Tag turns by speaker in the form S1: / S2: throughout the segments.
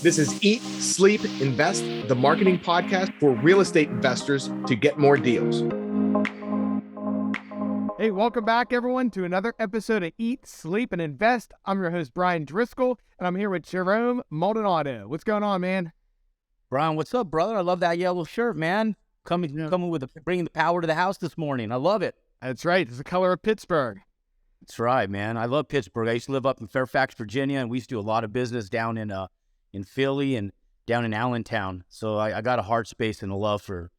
S1: This is Eat, Sleep, Invest, the marketing podcast for real estate investors to get more deals.
S2: Hey, welcome back, everyone, to another episode of Eat, Sleep, and Invest. I'm your host, Brian Driscoll, and I'm here with Jerome Maldonado. What's going on, man?
S3: Brian, what's up, brother? I love that yellow shirt, man. Coming with bringing the power to the house this morning. I love it.
S2: That's right. It's the color of Pittsburgh.
S3: That's right, man. I love Pittsburgh. I used to live up in Fairfax, Virginia, and we used to do a lot of business down in Philly and down in Allentown. So I got a heart space and a love for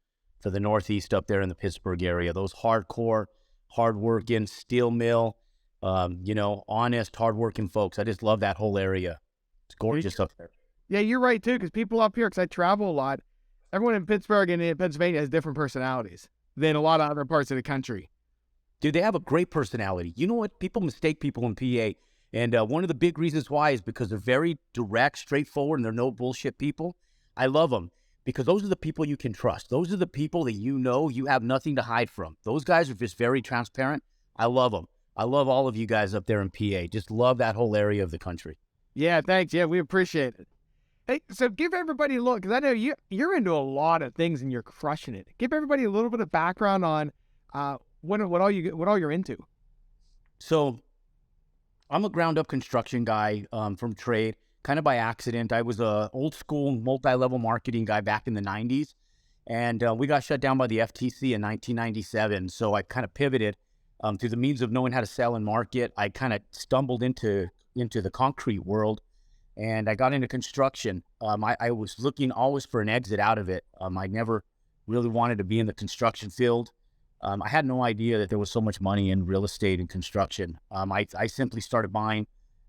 S3: the Northeast up there in the Pittsburgh area. Those hardcore, hardworking, steel mill, honest, hardworking folks. I just love that whole area. It's gorgeous up there.
S2: Yeah, you're right, too, because people up here, because I travel a lot, everyone in Pittsburgh and in Pennsylvania has different personalities than a lot of other parts of the country.
S3: Dude, they have a great personality. You know what? People mistake people in PA. And one of the big reasons why is because they're very direct, straightforward, and they're no bullshit people. I love them because those are the people you can trust. Those are the people that you know you have nothing to hide from. Those guys are just very transparent. I love them. I love all of you guys up there in PA. Just love that whole area of the country.
S2: Yeah, thanks. Yeah, we appreciate it. Hey, so give everybody a look, because I know you're into a lot of things and you're crushing it. Give everybody a little bit of background on what all you're into.
S3: So I'm a ground-up construction guy from trade, kind of by accident. I was a old-school multi-level marketing guy back in the 90s, and we got shut down by the FTC in 1997. So I kind of pivoted through the means of knowing how to sell and market. I kind of stumbled into the concrete world, and I got into construction. I was looking always for an exit out of it. I never really wanted to be in the construction field. I had no idea that there was so much money in real estate and construction. I simply started buying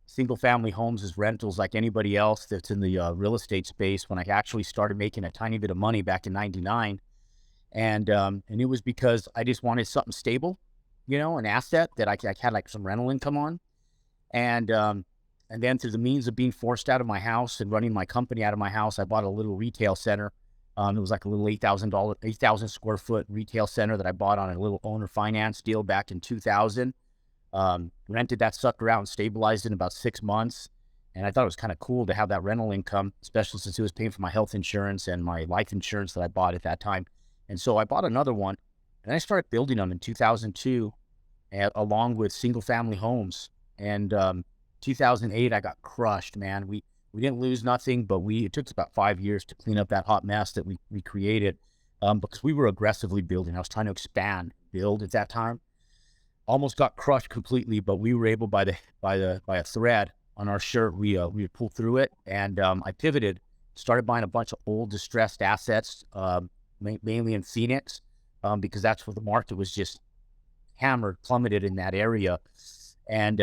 S3: single-family homes as rentals like anybody else that's in the real estate space when I actually started making a tiny bit of money back in '99. And it was because I just wanted something stable, an asset that I had like some rental income on. And then through the means of being forced out of my house and running my company out of my house, I bought a little retail center. It was like a little 8,000 square foot retail center that I bought on a little owner finance deal back in 2000. Rented that sucker out and stabilized it in about 6 months. And I thought it was kind of cool to have that rental income, especially since it was paying for my health insurance and my life insurance that I bought at that time. And so I bought another one and I started building them in 2002 along with single family homes. And 2008, I got crushed, man. We didn't lose nothing, but it took us about 5 years to clean up that hot mess that we created because we were aggressively building. I was trying to build at that time. Almost got crushed completely, but we were able by a thread on our shirt, we pulled through it. And I pivoted, started buying a bunch of old distressed assets, mainly in Phoenix, because that's where the market was just plummeted in that area. And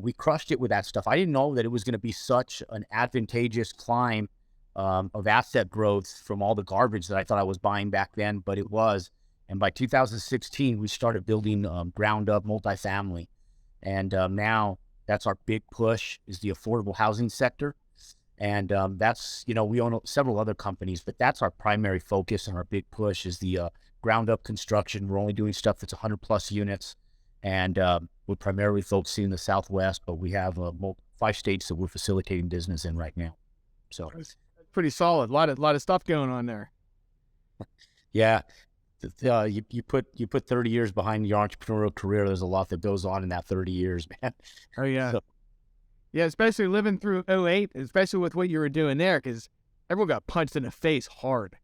S3: we crushed it with that stuff. I didn't know that it was going to be such an advantageous climb of asset growth from all the garbage that I thought I was buying back then, but it was. And by 2016, we started building ground up multifamily. And now that's our big push is the affordable housing sector. And that's, we own several other companies, but that's our primary focus and our big push is the ground up construction. We're only doing stuff that's 100 plus units. And we're primarily focusing in the Southwest, but we have 5 states that we're facilitating business in right now. So
S2: that's pretty solid. A lot of stuff going on there.
S3: Yeah, you put 30 years behind your entrepreneurial career. There's a lot that goes on in that 30 years, man.
S2: Oh yeah, yeah. Especially living through 2008, especially with what you were doing there, because everyone got punched in the face hard.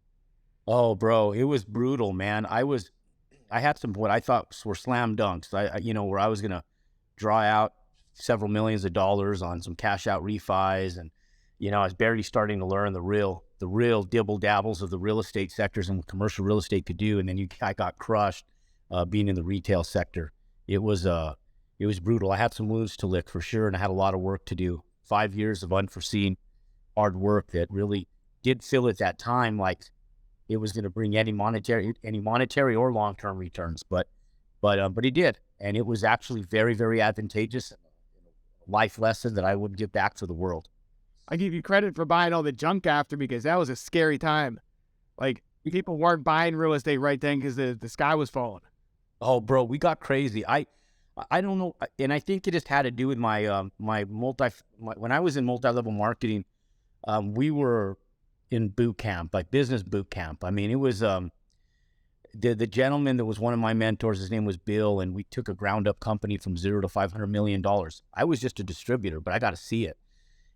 S3: Oh, bro, it was brutal, man. I had some what I thought were slam dunks. Where I was going to draw out several millions of dollars on some cash out refis. And, I was barely starting to learn the real dibble dabbles of the real estate sectors and what commercial real estate could do. And then I got crushed being in the retail sector. It was brutal. I had some wounds to lick for sure. And I had a lot of work to do. 5 years of unforeseen hard work that really did feel at that time like it was going to bring any monetary or long-term returns, but it did, and it was actually very, very advantageous. Life lesson that I wouldn't give back to the world.
S2: I give you credit for buying all the junk after because that was a scary time. Like people weren't buying real estate right then because the sky was falling.
S3: Oh, bro, we got crazy. I don't know, and I think it just had to do with my when I was in multi-level marketing. we were in boot camp, like business boot camp. I mean, it was the gentleman that was one of my mentors. His name was Bill, and we took a ground up company from $0 to $500 million. I was just a distributor, but I got to see it.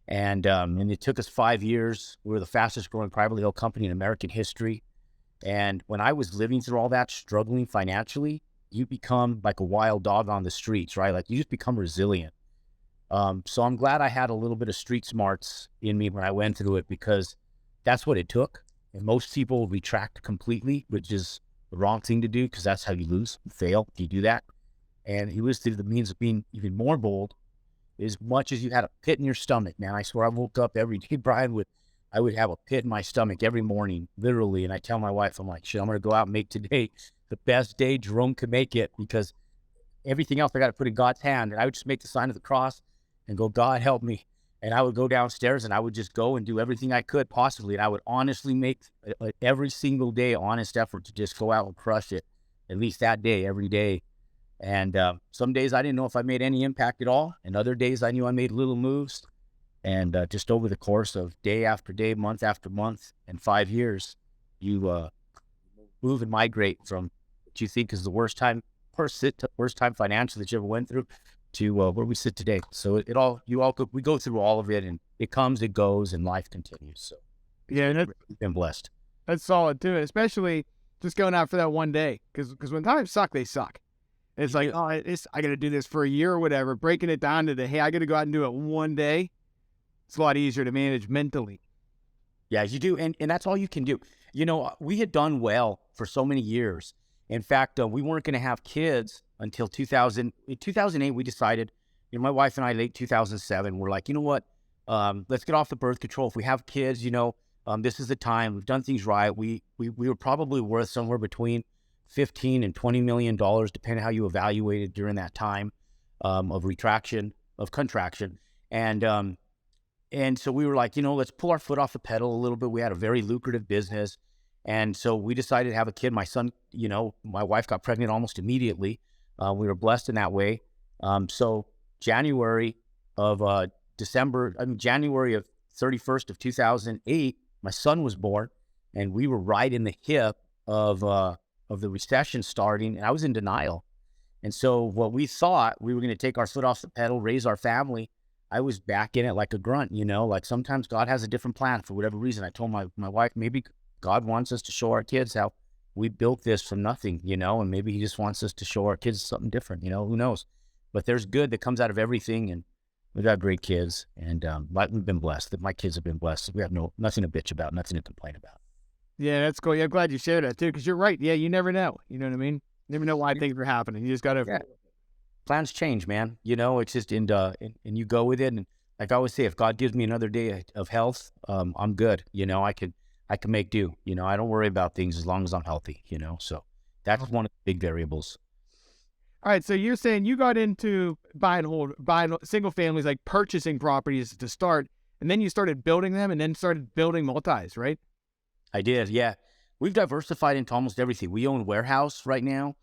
S3: And it took us 5 years. We were the fastest growing privately held company in American history. And when I was living through all that, struggling financially, you become like a wild dog on the streets, right? Like you just become resilient. So I'm glad I had a little bit of street smarts in me when I went through it, because that's what it took. And most people retract completely, which is the wrong thing to do, because that's how you lose, you fail if you do that. And he was through the means of being even more bold. As much as you had a pit in your stomach, man, I swear I woke up every day, Brian, I would have a pit in my stomach every morning, literally. And I tell my wife, I'm like, shit, I'm going to go out and make today the best day Jerome could make it, because everything else I got to put in God's hand. And I would just make the sign of the cross and go, God, help me. And I would go downstairs and I would just go and do everything I could possibly. And I would honestly make every single day honest effort to just go out and crush it, at least that day, every day. And some days I didn't know if I made any impact at all. And other days I knew I made little moves. And just over the course of day after day, month after month, and 5 years, you move and migrate from what you think is the worst time financially that you ever went through to where we sit today. So we go through all of it, and it comes, it goes, and life continues. So
S2: Yeah, and
S3: we've been blessed.
S2: that's solid too, especially just going out for that one day. Because when times suck, they suck. It's like, oh, I got to do this for a year or whatever. Breaking it down to hey, I got to go out and do it one day. It's a lot easier to manage mentally.
S3: Yeah, you do. And that's all you can do. You know, we had done well for so many years. In fact, we weren't going to have kids until 2000. In 2008, we decided, my wife and I, late 2007, we're like, you know what? Let's get off the birth control. If we have kids, this is the time. We've done things right. We were probably worth somewhere between $15 and $20 million, depending on how you evaluated during that time of contraction. And so we were like, let's pull our foot off the pedal a little bit. We had a very lucrative business. And so we decided to have a kid. My son, my wife got pregnant almost immediately. We were blessed in that way. So January of 31st of 2008, my son was born, and we were right in the hip of the recession starting, and I was in denial. And so what we thought, we were going to take our foot off the pedal, raise our family, I was back in it like a grunt, like sometimes God has a different plan for whatever reason. I told my wife, maybe God wants us to show our kids how we built this from nothing, and maybe he just wants us to show our kids something different, who knows? But there's good that comes out of everything, and we've got great kids, and we've been blessed. My kids have been blessed. We have nothing to bitch about, nothing to complain about.
S2: Yeah, that's cool. Yeah, I'm glad you shared that too, because you're right. Yeah, you never know. You know what I mean? Never know why things are happening. You just got to...
S3: Yeah. Plans change, man. It's just, and you go with it. And like I always say, if God gives me another day of health, I'm good. I can make do. I don't worry about things as long as I'm healthy, so that's one of the big variables.
S2: All right. So you're saying you got into buying single families, like purchasing properties to start, and then you started building them, and then started building multis, right?
S3: I did. Yeah. We've diversified into almost everything. We own warehouse right now.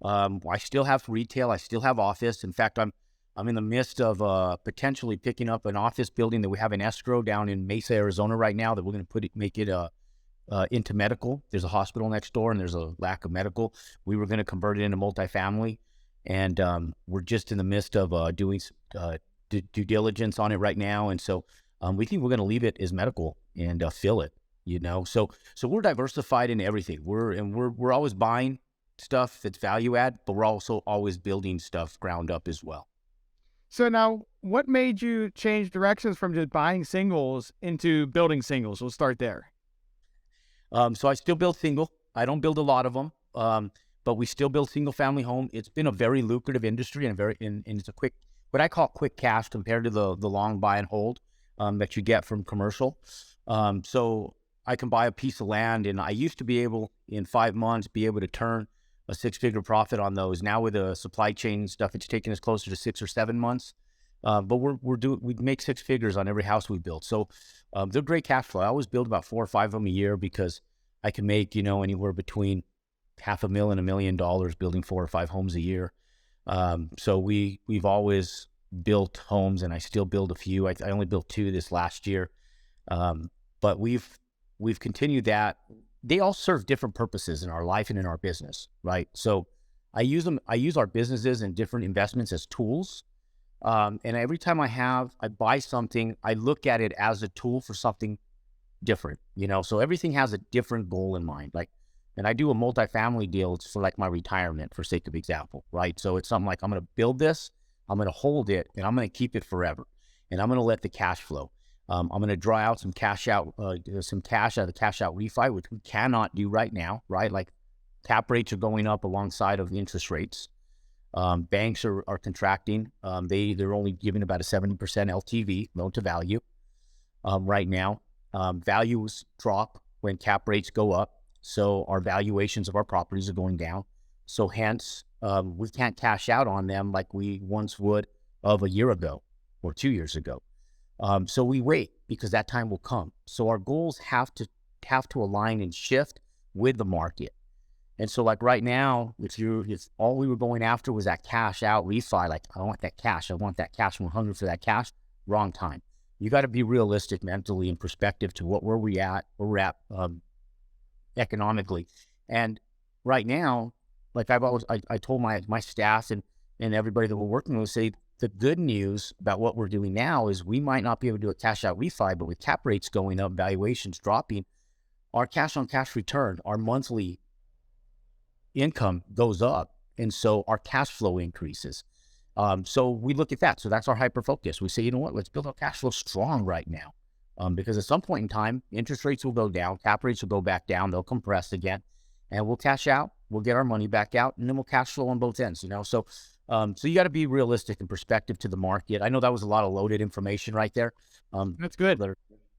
S3: I still have retail. I still have office. In fact, I'm in the midst of potentially picking up an office building that we have in escrow down in Mesa, Arizona right now, that we're going to make it into medical. There's a hospital next door, and there's a lack of medical. We were going to convert it into multifamily, and we're just in the midst of doing due diligence on it right now. And so we think we're going to leave it as medical and fill it. So we're diversified into everything. We're always buying stuff that's value add, but we're also always building stuff ground up as well.
S2: So now, what made you change directions from just buying singles into building singles? We'll start there.
S3: So I still build single. I don't build a lot of them, but we still build single family home. It's been a very lucrative industry, and it's a quick, what I call quick cash compared to the long buy and hold that you get from commercial. So I can buy a piece of land, and I used to be able, in 5 months, be able to turn a 6-figure profit on those. Now with the supply chain stuff, it's taking us closer to 6 or 7 months. But we make 6 figures on every house we build. So they're great cash flow. I always build about 4 or 5 of them a year, because I can make, anywhere between $500,000 and $1 million building 4 or 5 homes a year. So we've always built homes, and I still build a few. I only built 2 this last year. But we've continued that. They all serve different purposes in our life and in our business, right? So I use our businesses and different investments as tools. And every time I buy something, I look at it as a tool for something different, so everything has a different goal in mind. Like, and I do a multifamily deal. It's for like my retirement, for sake of example, right? So it's something like, I'm going to build this, I'm going to hold it, and I'm going to keep it forever. And I'm going to let the cash flow. I'm going to draw out some cash out of the cash out refi, which we cannot do right now, right? Like, cap rates are going up alongside of the interest rates. Banks are contracting. They're only giving about a 70% LTV, loan to value, right now. Values drop when cap rates go up. So our valuations of our properties are going down. So hence, we can't cash out on them like we once would of a year ago or 2 years ago. So we wait, because that time will come. So our goals have to align and shift with the market. And so like right now, if all we were going after was that cash out refi, like, I want that cash, I'm hungry for that cash, wrong time. You got to be realistic mentally in perspective to where we're at economically. And right now, like I told my staff and everybody that we're working with, say the good news about what we're doing now is we might not be able to do a cash out refi, but with cap rates going up, valuations dropping, our cash on cash return, our monthly income goes up. And so our cash flow increases. So we look at that. So that's our hyper focus. We say, you know what, let's build our cash flow strong right now. Because at some point in time, interest rates will go down, cap rates will go back down, they'll compress again, and we'll cash out, we'll get our money back out, and then we'll cash flow on both ends, So you got to be realistic in perspective to the market. I know that was a lot of loaded information right there.
S2: That's good.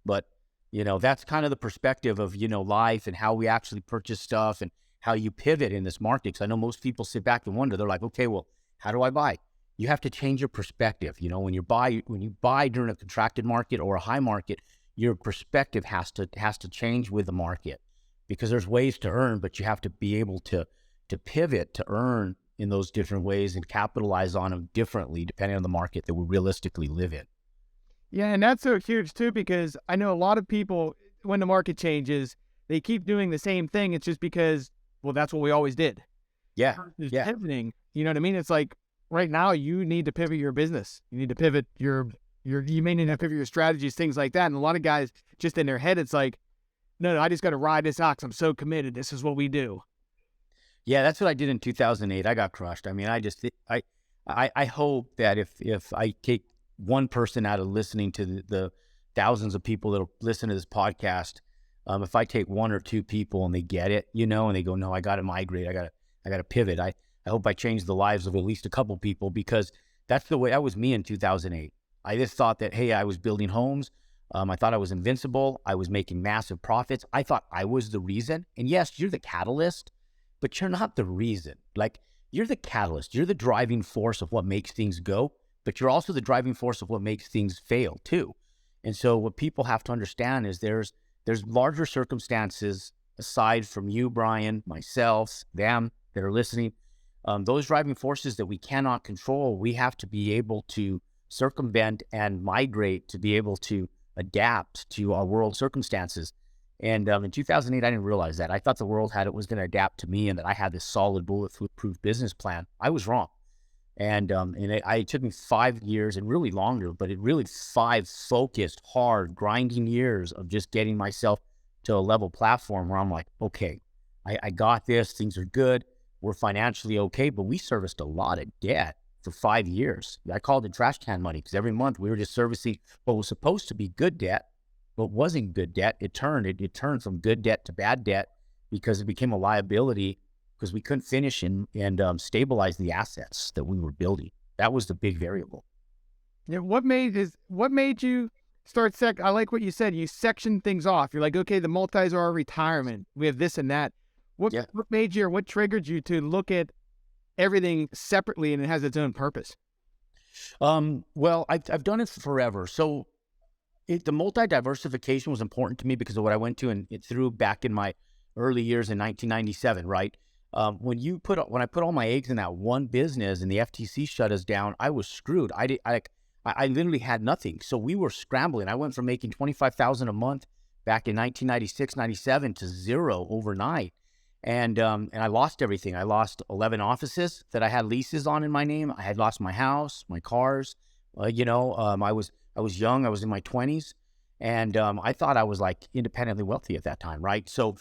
S3: But, that's kind of the perspective of, life and how we actually purchase stuff and how you pivot in this market. Because I know most people sit back and wonder, they're like, okay, well, how do I buy? You have to change your perspective. When you buy during a contracted market or a high market, your perspective has to change with the market, because there's ways to earn, but you have to be able to pivot to earn in those different ways and capitalize on them differently depending on the market that we realistically live in.
S2: Yeah, and that's so huge too, because I know a lot of people, when the market changes, they keep doing the same thing. It's just because, well, that's what we always did.
S3: Yeah.
S2: Pivoting, you know what I mean? It's like, right now, you need to pivot your business. You need to pivot you may need to pivot your strategies, things like that. And a lot of guys, just in their head, it's like, no, I just got to ride this ox. I'm so committed. This is what we do.
S3: Yeah, that's what I did in 2008. I got crushed. I mean, I hope that if I take one person out of listening to the thousands of people that listen to this podcast, if I take one or two people and they get it, and they go, no, I got to migrate. I got to pivot. I hope I change the lives of at least a couple people, because that's the way that was me in 2008. I just thought that, hey, I was building homes. I thought I was invincible. I was making massive profits. I thought I was the reason. And yes, you're the catalyst, but you're not the reason. Like, you're the catalyst. You're the driving force of what makes things go, but you're also the driving force of what makes things fail too. And so what people have to understand is there's larger circumstances aside from you, Brian, myself, them that are listening. Those driving forces that we cannot control, we have to be able to circumvent and migrate to be able to adapt to our world circumstances. And in 2008, I didn't realize that. I thought the world was going to adapt to me and that I had this solid bulletproof business plan. I was wrong. And it took me 5 years and really longer, but it really 5 focused, hard, grinding years of just getting myself to a level platform where I'm like, okay, I got this. Things are good. We're financially okay, but we serviced a lot of debt for 5 years. I called it trash can money, because every month we were just servicing what was supposed to be good debt, but wasn't good debt. It turned from good debt to bad debt because it became a liability because we couldn't finish and stabilize the assets that we were building. That was the big variable.
S2: Yeah. What made you start I like what you said. You section things off. You're like, okay, the multis are our retirement. We have this and that. What made you, or what triggered you to look at everything separately and it has its own purpose?
S3: Well, I've done it forever. So the multi-diversification was important to me because of what I went to and it through back in my early years in 1997, right? When I put all my eggs in that one business and the FTC shut us down, I was screwed. I I literally had nothing. So we were scrambling. I went from making $25,000 a month back in 1996, 97 to zero overnight. And I lost everything. I lost 11 offices that I had leases on in my name. I had lost my house, my cars. I was young. I was in my 20s, and I thought I was like independently wealthy at that time, right? So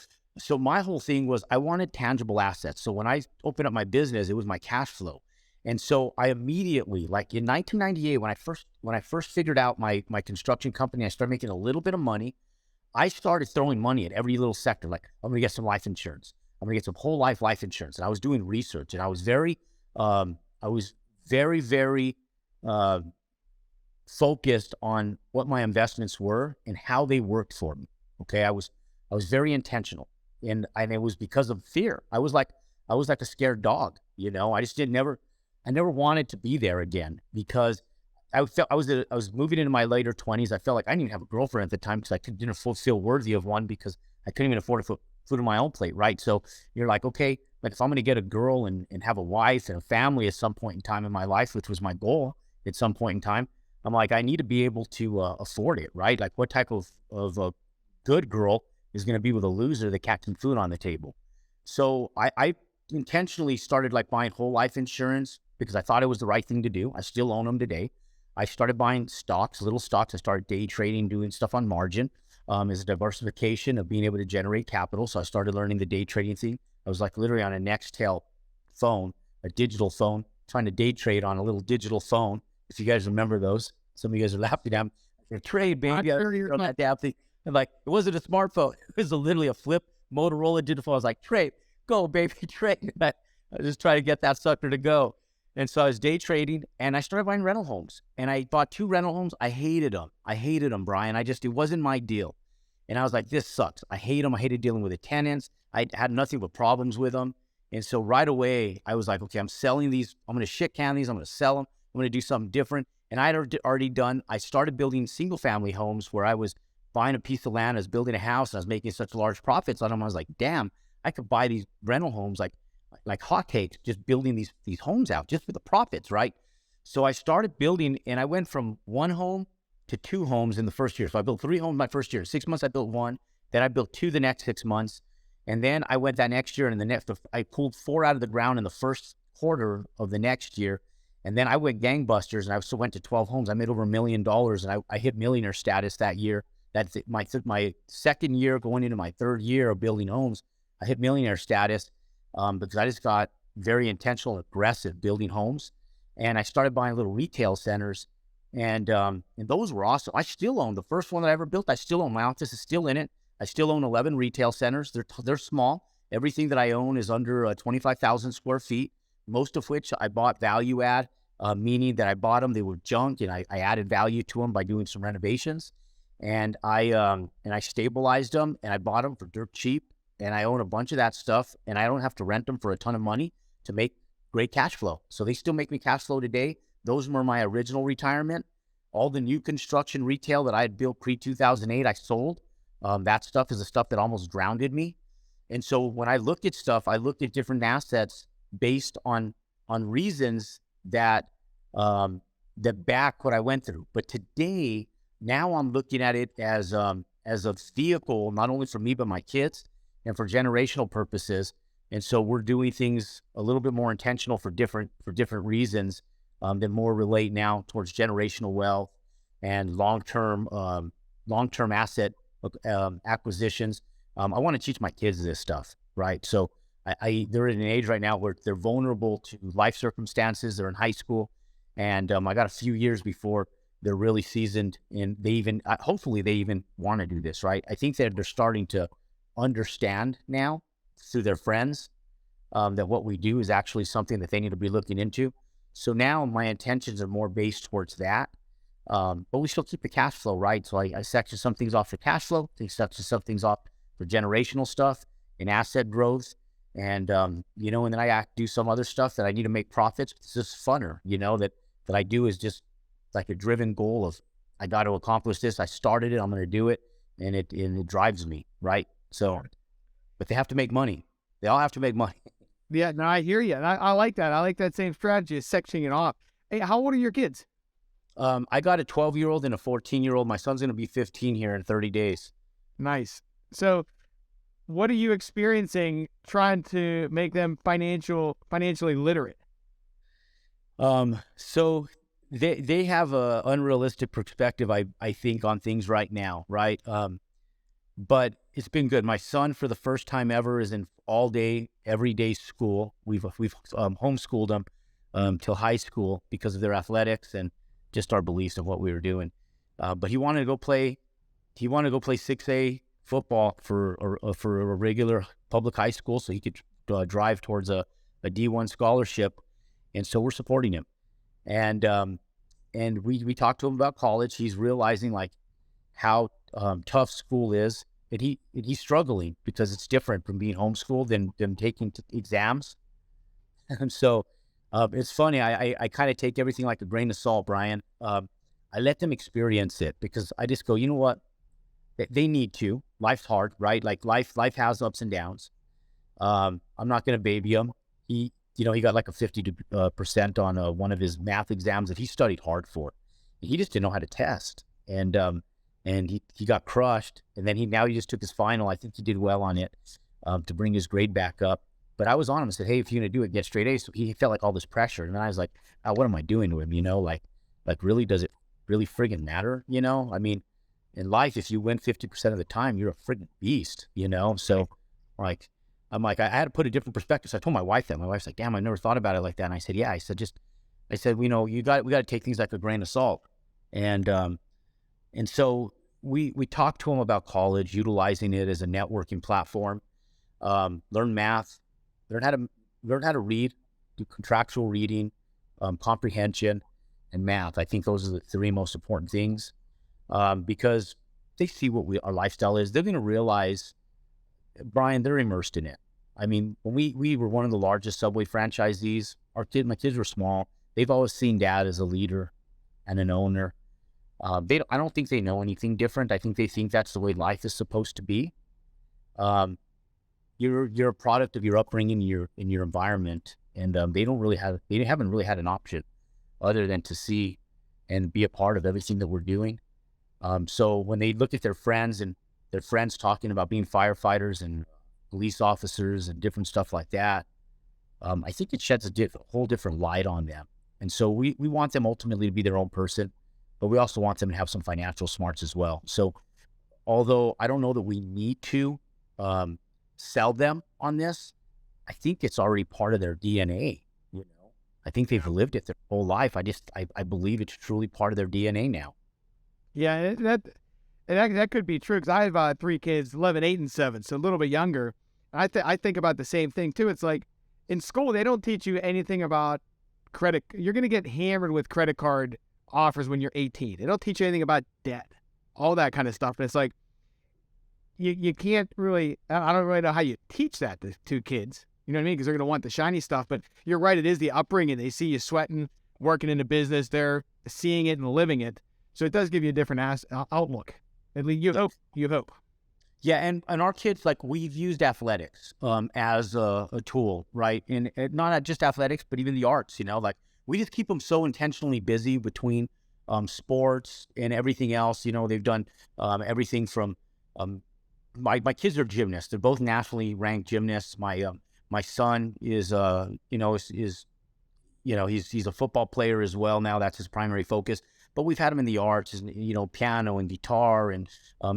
S3: my whole thing was I wanted tangible assets. So when I opened up my business, it was my cash flow. And so I immediately, like in 1998, when I first figured out my construction company, I started making a little bit of money. I started throwing money at every little sector. Like, I'm going to get some life insurance. I'm going to get some whole life insurance. And I was doing research, and I was very, very focused on what my investments were and how they worked for me. Okay. I was very intentional, and it was because of fear. I was like a scared dog, I never wanted to be there again, because I was moving into my later 20s. I felt like I didn't even have a girlfriend at the time, because I didn't feel worthy of one, because I couldn't even afford to put food on my own plate, right? So you're like, okay, but if I'm going to get a girl and have a wife and a family at some point in time in my life, which was my goal at some point in time, I'm like, I need to be able to afford it, right? Like, what type of a good girl is going to be with a loser that can't keep food on the table? So I intentionally started like buying whole life insurance, because I thought it was the right thing to do. I still own them today. I started buying stocks, little stocks. I started day trading, doing stuff on margin as a diversification of being able to generate capital. So I started learning the day trading thing. I was like literally on a Nextel phone, a digital phone, trying to day trade on a little digital phone. If you guys remember those, some of you guys are laughing at me. Trade, baby. I on that damn thing. And like, it wasn't a smartphone. It was literally a flip Motorola digital phone. I was like, trade, go, baby, trade. I just try to get that sucker to go. And so I was day trading, and I started buying rental homes, and I bought 2 rental homes. I hated them, Brian. It wasn't my deal. And I was like, this sucks. I hate them. I hated dealing with the tenants. I had nothing but problems with them. And so right away, I was like, okay, I'm selling these. I'm going to shit can these. I'm going to sell them. I'm going to do something different. And I had already I started building single family homes, where I was buying a piece of land, I was building a house, and I was making such large profits on them. I was like, damn, I could buy these rental homes like hotcakes, just building these homes out just for the profits, right? So I started building, and I went from 1 home to 2 homes in the first year. So I built 3 homes my first year. 6 months I built 1, then I built 2 the next 6 months, and then I went that next year, and I pulled 4 out of the ground in the first quarter of the next year, and then I went gangbusters, and I still went to 12 homes. I made over $1 million, and I hit millionaire status that year. That's my second year, going into my 3rd year of building homes. I hit millionaire status. Because I just got very intentional and aggressive building homes, and I started buying little retail centers, and those were awesome. I still own the first one that I ever built. I still own. My office is still in it. I still own 11 retail centers. They're small. Everything that I own is under 25,000 square feet, most of which I bought value add, meaning that I bought them, they were junk, and I added value to them by doing some renovations, and I stabilized them, and I bought them for dirt cheap. And I own a bunch of that stuff, and I don't have to rent them for a ton of money to make great cash flow. So they still make me cash flow today. Those were my original retirement. All the new construction retail that I had built pre-2008, I sold. That stuff is the stuff that almost drowned me. And so when I looked at stuff, I looked at different assets based on reasons that back what I went through. But today, now I'm looking at it as a vehicle, not only for me, but my kids, and for generational purposes. And so we're doing things a little bit more intentional for different reasons that more relate now towards generational wealth and long-term asset acquisitions. I want to teach my kids this stuff, right? So they're in an age right now where they're vulnerable to life circumstances. They're in high school, and I got a few years before they're really seasoned, and they even hopefully they even want to do this, right? I think that they're starting to understand now through their friends that what we do is actually something that they need to be looking into. So now my intentions are more based towards that, but we still keep the cash flow, right? So I section some things off for cash flow, section some things off for generational stuff and asset growth, and and then I do some other stuff that I need to make profits. It's just funner, that I do is just like a driven goal of I got to accomplish this. I started it, I'm going to do it, and it drives me, right? So, but they have to make money. They all have to make money.
S2: Yeah, no, I hear you. And I like that. I like that same strategy of sectioning it off. Hey, how old are your kids?
S3: I got a 12-year-old and a 14-year-old. My son's going to be 15 here in 30 days.
S2: Nice. So what are you experiencing trying to make them financially literate?
S3: So they have a unrealistic perspective, I think, on things right now, right? But it's been good. My son, for the first time ever, is in all day, everyday school. We've homeschooled him till high school because of their athletics and just our beliefs of what we were doing. But he wanted to go play 6A football for a regular public high school, so he could drive towards a D1 scholarship. And so we're supporting him. And we talked to him about college. He's realizing like how tough school is, and he's struggling because it's different from being homeschooled than taking exams. And so it's funny. I kind of take everything like a grain of salt, Brian. I let them experience it because I just go, you know what? They need to. Life's hard, right? Like life has ups and downs. I'm not going to baby him. He got like a 50% on one of his math exams that he studied hard for. He just didn't know how to test, and he got crushed. And then he just took his final. I think he did well on it to bring his grade back up. But I was on him and said, hey, if you're going to do it, get straight A's. So he felt like all this pressure. And then I was like, oh, what am I doing to him? Like really, does it really friggin' matter? I mean, in life, if you win 50% of the time, you're a friggin' beast, So like, I'm like, I had to put a different perspective. So I told my wife that. My wife's like, damn, I never thought about it like that. And I said, yeah. I said, we got to take things like a grain of salt. And so we talked to him about college, utilizing it as a networking platform, learn math, learn how to read, do contractual reading, comprehension, and math. I think those are the three most important things, because they see what our lifestyle is. They're going to realize, Brian, they're immersed in it. I mean, when we were one of the largest Subway franchisees, my kids were small. They've always seen Dad as a leader and an owner. I don't think they know anything different. I think they think that's the way life is supposed to be. You're a product of your upbringing, in your environment, and they haven't really had an option other than to see and be a part of everything that we're doing. So when they look at their friends and their friends talking about being firefighters and police officers and different stuff like that, I think it sheds a whole different light on them. And so we want them ultimately to be their own person, but we also want them to have some financial smarts as well. So although I don't know that we need to sell them on this, I think it's already part of their DNA. I think they've lived it their whole life. I believe it's truly part of their DNA now.
S2: Yeah, that could be true, because I have 3 kids, 11, 8, and 7, so a little bit younger. I think about the same thing too. It's like in school they don't teach you anything about credit. You're going to get hammered with credit card offers when you're 18. They don't teach you anything about debt, all that kind of stuff. And it's like you can't really. I don't really know how you teach that to kids. You know what I mean? Because they're going to want the shiny stuff. But you're right. It is the upbringing. They see you sweating, working in a business. They're seeing it and living it. So it does give you a different outlook. At least you have hope.
S3: Yeah, and our kids, like, we've used athletics as a tool, right? And not just athletics, but even the arts, like we just keep them so intentionally busy between sports and everything else. They've done everything from my kids are gymnasts. They're both nationally ranked gymnasts. My son is he's a football player as well now. That's his primary focus. But we've had him in the arts, piano and guitar and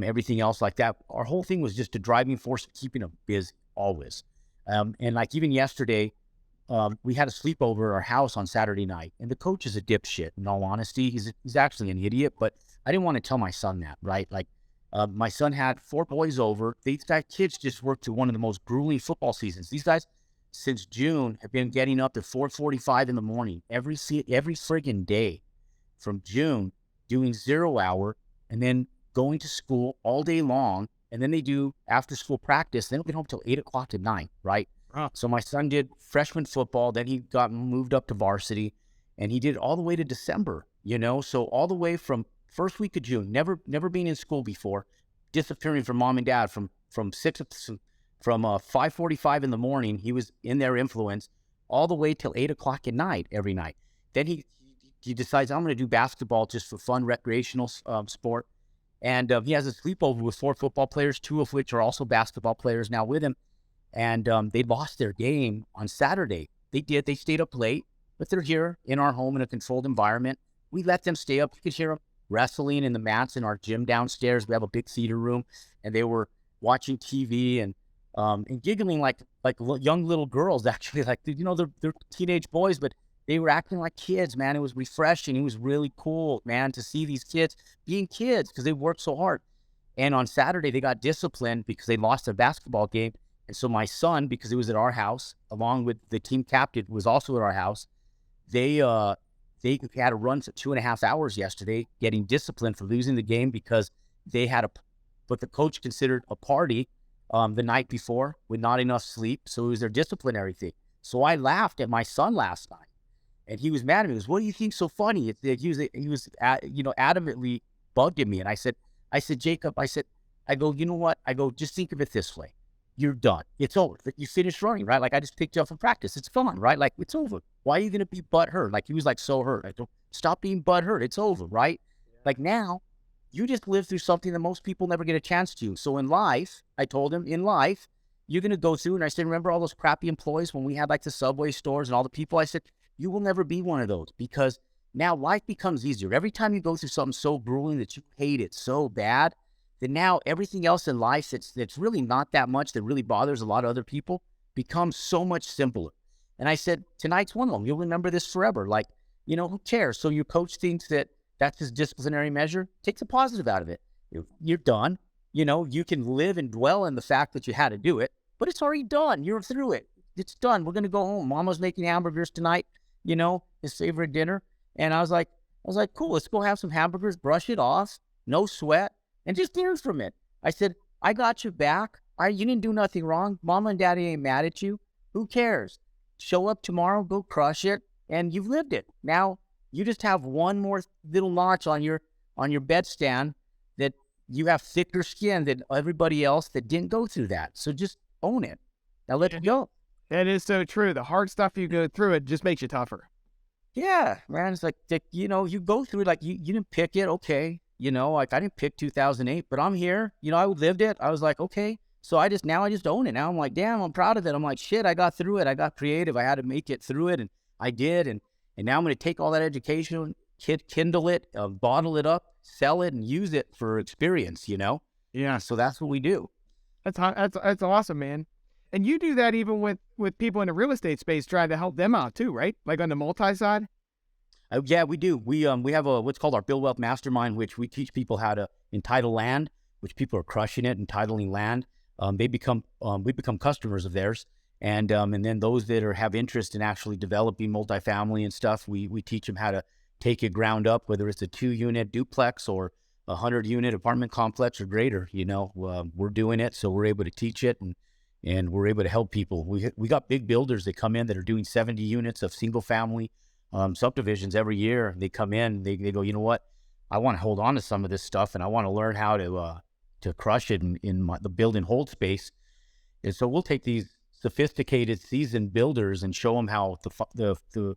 S3: everything else like that. Our whole thing was just a driving force, keeping him busy always. And like even yesterday, we had a sleepover at our house on Saturday night, and the coach is a dipshit. In all honesty, he's actually an idiot. But I didn't want to tell my son that, right? Like my son had 4 boys over. These kids just worked through one of the most grueling football seasons. These guys, since June, have been getting up to 4:45 in the morning every friggin' day. From June, doing 0 hour, and then going to school all day long, and then they do after school practice. They don't get home till 8 o'clock at night, right?
S2: Wow.
S3: So my son did freshman football, then he got moved up to varsity, and he did all the way to December. So all the way from first week of June, never being in school before, disappearing from mom and dad from 5:45 in the morning. He was in their influence all the way till 8 o'clock at night every night. Then he he decides, I'm going to do basketball just for fun, recreational sport. And he has a sleepover with 4 football players, 2 of which are also basketball players now with him. And they lost their game on Saturday. They did. They stayed up late, but they're here in our home in a controlled environment. We let them stay up. You could hear them wrestling in the mats in our gym downstairs. We have a big theater room, and they were watching TV and giggling like young little girls, actually. Like, they're teenage boys, but they were acting like kids, man. It was refreshing. It was really cool, man, to see these kids being kids because they worked so hard. And on Saturday, they got disciplined because they lost their basketball game. And so my son, because he was at our house, along with the team captain, who was also at our house, they had a run for 2.5 hours yesterday, getting disciplined for losing the game because they had what the coach considered a party the night before with not enough sleep. So it was their disciplinary thing. So I laughed at my son last night, and he was mad at me. He goes, "What do you think so funny?" He was adamantly bugging me. And I said, "Jacob," I go, "You know what?" I go, "Just think of it this way. You're done. It's over. You finished running, right? Like, I just picked you up from practice. It's fun, right? Like, it's over. Why are you going to be butthurt?" Like, he was like so hurt. I go, "Stop being butthurt. It's over, right?" Yeah. Like, now you just lived through something that most people never get a chance to. So in life, I told him, in life, you're going to go through. And I said, remember all those crappy employees when we had like the Subway stores and all the people? I said, you will never be one of those, because now life becomes easier. Every time you go through something so grueling that you hate it so bad, then now everything else in life that's really not that much, that really bothers a lot of other people, becomes so much simpler. And I said, tonight's one of them. You'll remember this forever. Like, who cares? So your coach thinks that that's his disciplinary measure. Take the positive out of it. You're done. You can live and dwell in the fact that you had to do it, but it's already done. You're through it. It's done. We're going to go home. Mama's making hamburgers tonight, his favorite dinner. And I was like, cool, let's go have some hamburgers, brush it off, no sweat, and just learn from it. I said, I got your back. You didn't do nothing wrong. Mama and Daddy ain't mad at you. Who cares? Show up tomorrow, go crush it, and you've lived it. Now you just have one more little notch on your bedstand that you have thicker skin than everybody else that didn't go through that. So just own it. Now let it go.
S2: That is so true. The hard stuff you go through, it just makes you tougher.
S3: Yeah, man. It's like, you go through it, like you didn't pick it. Okay. Like I didn't pick 2008, but I'm here. I lived it. I was like, okay. So I just own it. Now I'm like, damn, I'm proud of it. I'm like, shit, I got through it. I got creative. I had to make it through it, and I did. And now I'm going to take all that education, kindle it, bottle it up, sell it, and use it for experience, Yeah. So that's what we do.
S2: That's awesome, man. And you do that even with people in the real estate space, trying to help them out too, right? Like on the multi side?
S3: Yeah, we do. We have what's called our Build Wealth Mastermind, which we teach people how to entitle land, which people are crushing it, entitling land. We become customers of theirs. And then those that have interest in actually developing multifamily and stuff, we teach them how to take it ground up, whether it's a 2-unit duplex or a 100-unit apartment complex or greater. We're doing it, so we're able to teach it, and we're able to help people. We got big builders that come in that are doing 70 units of single family subdivisions every year. They come in, they go, you know what? I want to hold on to some of this stuff, and I want to learn how to crush it in the build and hold space. And so we'll take these sophisticated, seasoned builders and show them how the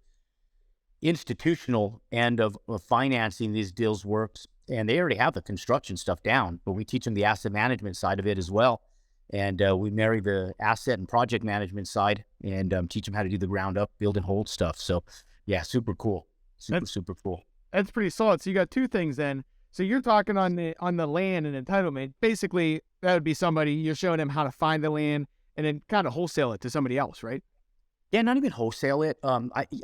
S3: institutional end of financing these deals works. And they already have the construction stuff down, but we teach them the asset management side of it as well. And we marry the asset and project management side and teach them how to do the ground up, build and hold stuff. So yeah, super cool. Super cool.
S2: That's pretty solid. So you got 2 things then. So you're talking on the land and entitlement. Basically, that would be somebody, you're showing them how to find the land and then kind of wholesale it to somebody else, right?
S3: Yeah, not even wholesale it.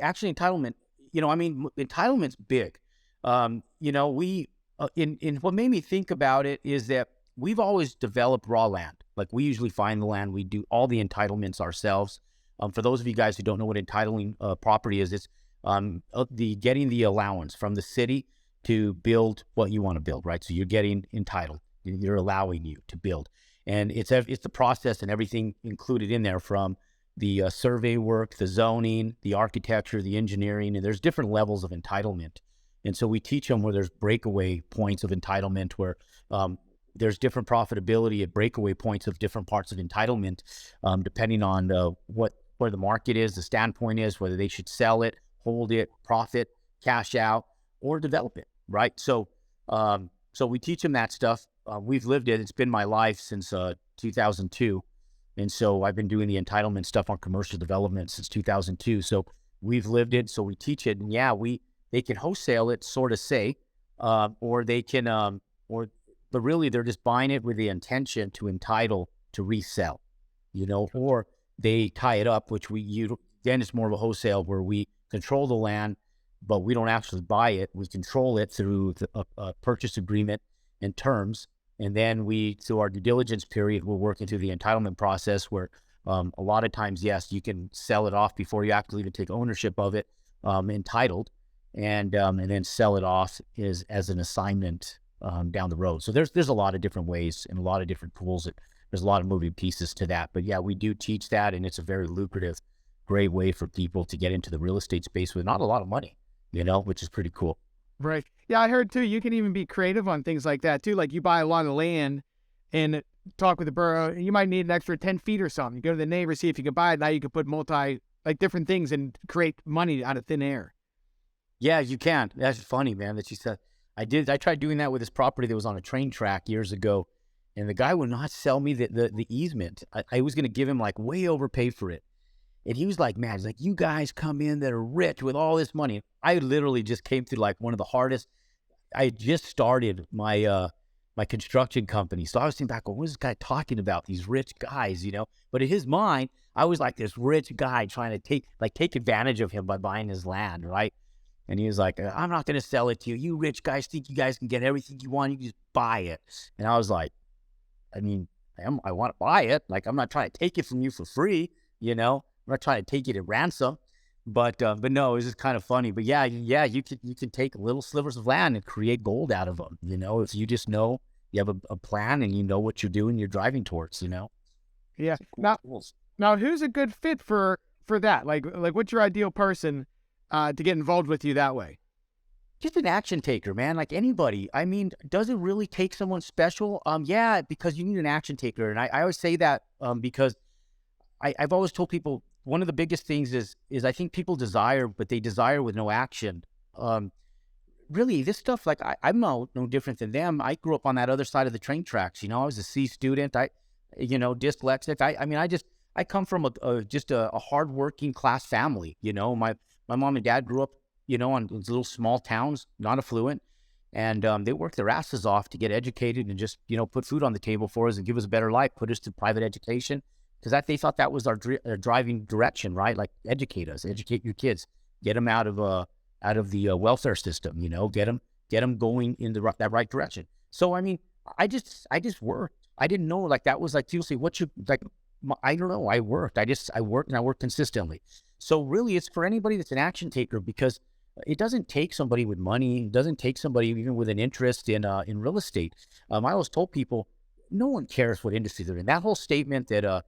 S3: Actually entitlement, entitlement's big. We in what made me think about it is that we've always developed raw land. Like, we usually find the land. We do all the entitlements ourselves. For those of you guys who don't know what entitling property is, it's getting the allowance from the city to build what you want to build, right? So you're getting entitled. You're allowing you to build. And it's the process and everything included in there, from the survey work, the zoning, the architecture, the engineering, and there's different levels of entitlement. And so we teach them where there's breakaway points of entitlement, where there's different profitability at breakaway points of different parts of entitlement, depending on where the market is, the standpoint is, whether they should sell it, hold it, profit, cash out, or develop it, right? So so we teach them that stuff. We've lived it. It's been my life since 2002. And so I've been doing the entitlement stuff on commercial development since 2002. So we've lived it. So we teach it. And yeah, they can wholesale it, sort of say, or they can, but really they're just buying it with the intention to entitle to resell, or they tie it up, which then it's more of a wholesale where we control the land, but we don't actually buy it. We control it through a purchase agreement and terms. And then through our due diligence period, we're working through the entitlement process where a lot of times, yes, you can sell it off before you actually even take ownership of it, entitled, and then sell it off as an assignment down the road. So there's a lot of different ways and a lot of different tools. There's a lot of moving pieces to that. But yeah, we do teach that, and it's a very lucrative, great way for people to get into the real estate space with not a lot of money, which is pretty cool.
S2: Right. Yeah, I heard too, you can even be creative on things like that too. Like you buy a lot of land and talk with the borough, you might need an extra 10 feet or something. You go to the neighbor, see if you can buy it. Now you can put different things and create money out of thin air.
S3: Yeah, you can. That's funny, man, that you said. I tried doing that with this property that was on a train track years ago, and the guy would not sell me the easement. I was going to give him like way overpaid for it. And he was like, man, he's like, you guys come in that are rich with all this money. I literally just came through like one of the hardest. I just started my my construction company. So I was thinking back, well, what is this guy talking about? These rich guys, But in his mind, I was like this rich guy trying to take advantage of him by buying his land, right? And he was like, I'm not going to sell it to you. You rich guys think you guys can get everything you want. You can just buy it. And I was like, I mean, I want to buy it. Like, I'm not trying to take it from you for free, I'm not trying to take it at ransom, but no, it was just kind of funny. But yeah, you can take little slivers of land and create gold out of them. If you just know you have a plan and you know what you're doing, you're driving towards.
S2: Yeah.
S3: Cool.
S2: Now, who's a good fit for that? Like what's your ideal person to get involved with you that way?
S3: Just an action taker, man. Like anybody. I mean, does it really take someone special? Yeah, because you need an action taker, and I always say that because I've always told people. One of the biggest things is I think people desire, but they desire with no action. Really, this stuff, like I'm no different than them. I grew up on that other side of the train tracks. I was a C student. Dyslexic. I come from just a hardworking class family. My mom and dad grew up, on these little small towns, not affluent, and they worked their asses off to get educated and just put food on the table for us and give us a better life, put us to private education. Because they thought that was our driving direction, right? Like educate your kids, get them out of the welfare system, get them going in that right direction. So I mean, I just worked. I didn't know like that was like seriously what you like. I don't know. I worked. I worked and I worked consistently. So really, it's for anybody that's an action taker because it doesn't take somebody with money. It doesn't take somebody even with an interest in real estate. I always told people, no one cares what industry they're in. That whole statement that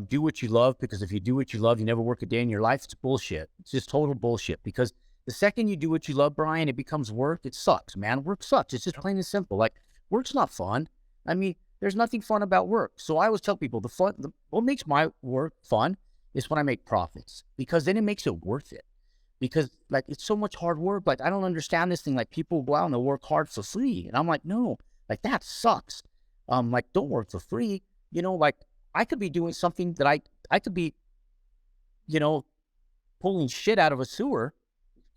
S3: do what you love, because if you do what you love, you never work a day in your life. It's bullshit. It's just total bullshit. Because the second you do what you love, Brian, it becomes work. It sucks, man. Work sucks. It's just plain and simple. Like work's not fun. I mean, there's nothing fun about work. So I always tell people what makes my work fun is when I make profits, because then it makes it worth it. Because like it's so much hard work. Like I don't understand this thing. Like people go out and they work hard for free, and I'm like, no, like that sucks. Like don't work for free. Like. I could be doing something that I could be, pulling shit out of a sewer.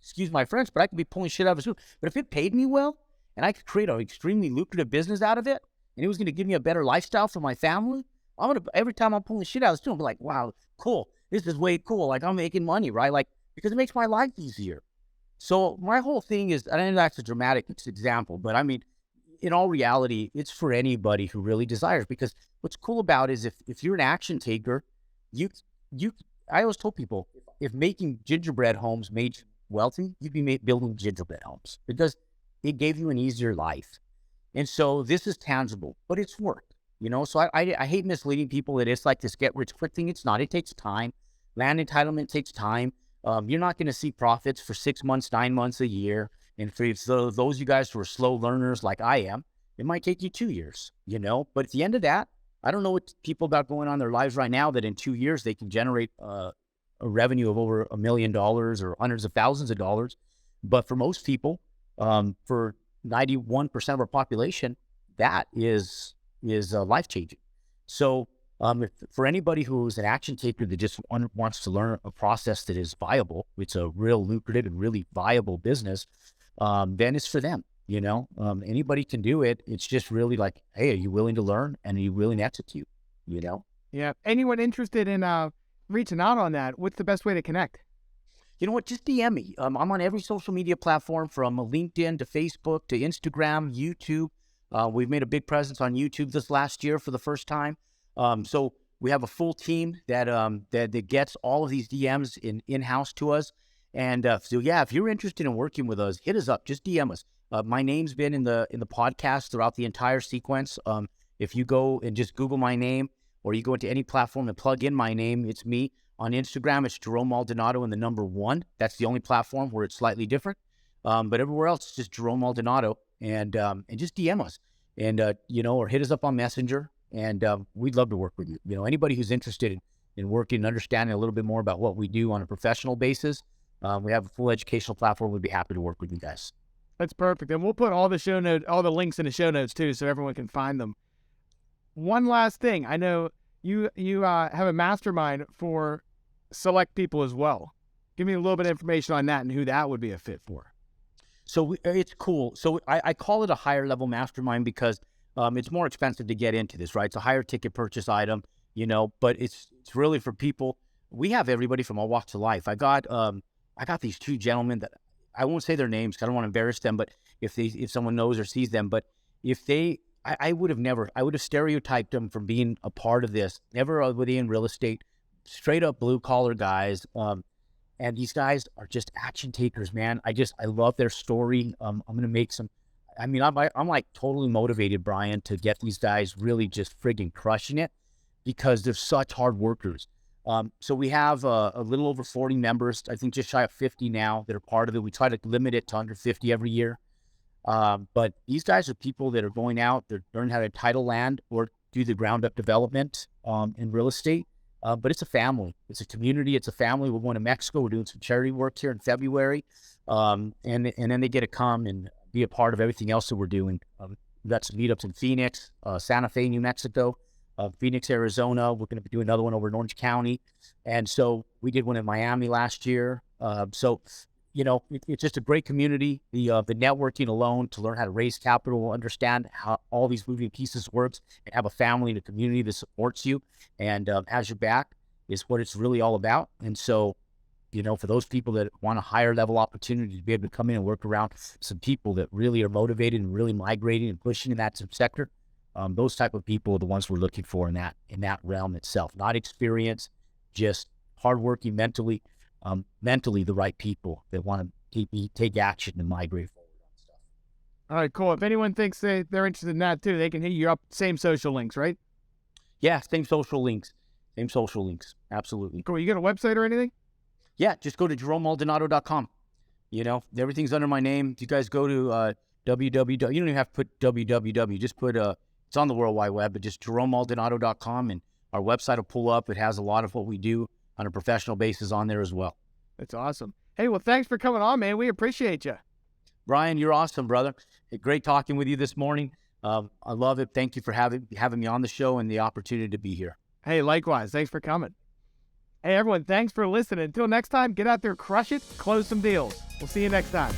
S3: Excuse my French, but I could be pulling shit out of a sewer. But if it paid me well and I could create an extremely lucrative business out of it and it was going to give me a better lifestyle for my family, every time I'm pulling shit out of the sewer, I'm like, wow, cool. This is way cool. Like I'm making money, right? Like, because it makes my life easier. So my whole thing is, I know that's a dramatic example, but I mean, in all reality, it's for anybody who really desires, because what's cool about it is if you're an action taker, I always told people, if making gingerbread homes made you wealthy, you'd be building gingerbread homes because it gave you an easier life. And so this is tangible, but it's work, so I hate misleading people that it's like this get rich quick thing. It's not. It takes time. Land entitlement takes time. You're not going to see profits for 6 months, 9 months, a year. And for those you guys who are slow learners like I am, it might take you 2 years, But at the end of that, I don't know what people got going on in their lives right now that in 2 years they can generate a revenue of over $1 million or hundreds of thousands of dollars. But for most people, for 91% of our population, that is life changing. So if, for anybody who's an action taker that just wants to learn a process that is viable, it's a real lucrative and really viable business, then it's for them. Anybody can do it. It's just really like, hey, are you willing to learn and are you willing to execute?
S2: Yeah. Anyone interested in reaching out on that, what's the best way to connect?
S3: You know what? Just DM me. I'm on every social media platform from LinkedIn to Facebook to Instagram, YouTube. We've made a big presence on YouTube this last year for the first time. So we have a full team that gets all of these DMs in-house to us. And so, yeah, if you're interested in working with us, hit us up. Just DM us. My name's been in the podcast throughout the entire sequence. If you go and just Google my name, or you go into any platform and plug in my name, it's me. On Instagram, it's Jerome Maldonado and the number 1. That's the only platform where it's slightly different. But everywhere else, it's just Jerome Maldonado, and just DM us, and or hit us up on Messenger, and we'd love to work with you. Anybody who's interested in working and understanding a little bit more about what we do on a professional basis, we have a full educational platform. We'd be happy to work with you guys.
S2: That's perfect, and we'll put all the links in the show notes too, so everyone can find them. One last thing, I know you have a mastermind for select people as well. Give me a little bit of information on that and who that would be a fit for.
S3: So it's cool. So I call it a higher level mastermind because it's more expensive to get into this, right? It's a higher ticket purchase item, but it's really for people. We have everybody from all walks of life. I got these 2 gentlemen that I won't say their names because I don't want to embarrass them, but if someone knows or sees them, but I would have stereotyped them from being a part of this. Never were they in real estate, straight up blue collar guys. And these guys are just action takers, man. I love their story. I'm going to make some, I'm like totally motivated, Brian, to get these guys really just friggin' crushing it because they're such hard workers. So we have a little over 40 members, I think just shy of 50 now that are part of it. We try to limit it to under 50 every year. But these guys are people that are going out, they're learning how to title land or do the ground up development in real estate. But it's a family, it's a community, it's a family. We're going to Mexico. We're doing some charity work here in February. And then they get to come and be a part of everything else that we're doing. We've got some meetups in Phoenix, Santa Fe, New Mexico, Phoenix, Arizona. We're going to be doing another one over in Orange County. And so we did one in Miami last year. It's just a great community. The networking alone to learn how to raise capital, understand how all these moving pieces works, and have a family and a community that supports you and has your back is what it's really all about. And so, for those people that want a higher level opportunity to be able to come in and work around some people that really are motivated and really migrating and pushing in that sector, those type of people are the ones we're looking for in that realm itself. Not experience, just hardworking, mentally the right people that want to take action and migrate forward on stuff.
S2: All right, cool. If anyone thinks they're interested in that too, they can hit you up. Same social links, right?
S3: Yeah, same social links. Absolutely.
S2: Cool. You got a website or anything?
S3: Yeah, just go to jeromemaldonado.com. Everything's under my name. If you guys go to www, you don't even have to put www. Just put it's on the World Wide Web, but just jeromemaldonado.com, and our website will pull up. It has a lot of what we do on a professional basis on there as well.
S2: That's awesome. Hey, well, thanks for coming on, man. We appreciate you.
S3: Brian, you're awesome, brother. Great talking with you this morning. I love it. Thank you for having me on the show and the opportunity to be here.
S2: Hey, likewise. Thanks for coming. Hey, everyone, thanks for listening. Until next time, get out there, crush it, close some deals. We'll see you next time.